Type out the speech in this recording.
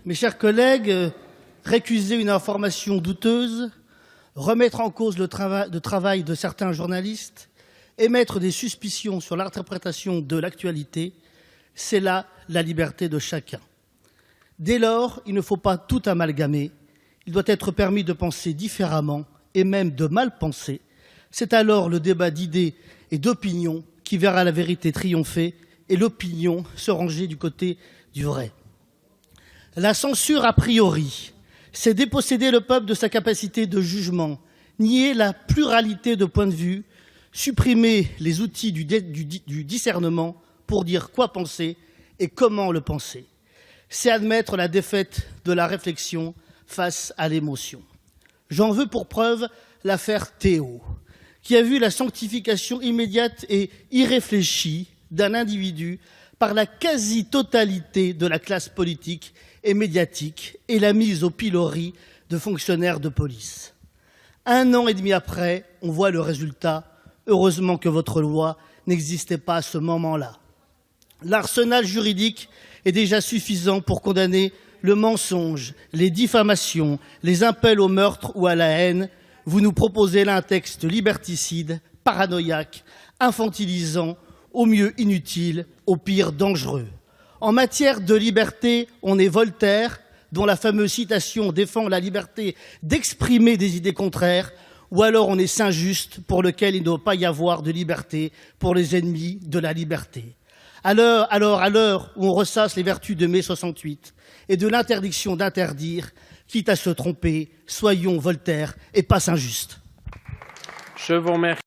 Mes chers collègues, récuser une information douteuse, remettre en cause le travail de certains journalistes, émettre des suspicions sur l'interprétation de l'actualité, c'est là la liberté de chacun. Dès lors, il ne faut pas tout amalgamer. Il doit être permis de penser différemment et même de mal penser. C'est alors le débat d'idées et d'opinions qui verra la vérité triompher et l'opinion se ranger du côté du vrai. La censure a priori, c'est déposséder le peuple de sa capacité de jugement, nier la pluralité de points de vue, supprimer les outils du discernement pour dire quoi penser et comment le penser. C'est admettre la défaite de la réflexion face à l'émotion. J'en veux pour preuve l'affaire Théo, qui a vu la sanctification immédiate et irréfléchie d'un individu par la quasi-totalité de la classe politique et médiatique et la mise au pilori de fonctionnaires de police. 1 an et demi après, on voit le résultat. Heureusement que votre loi n'existait pas à ce moment-là. L'arsenal juridique est déjà suffisant pour condamner le mensonge, les diffamations, les appels au meurtre ou à la haine. Vous nous proposez là un texte liberticide, paranoïaque, infantilisant, au mieux inutile, au pire dangereux. En matière de liberté, on est Voltaire, dont la fameuse citation défend la liberté d'exprimer des idées contraires, ou alors on est Saint-Just, pour lequel il ne doit pas y avoir de liberté pour les ennemis de la liberté. À l'heure où on ressasse les vertus de mai 68 et de l'interdiction d'interdire, quitte à se tromper, soyons Voltaire et pas Saint-Just. Je vous remercie.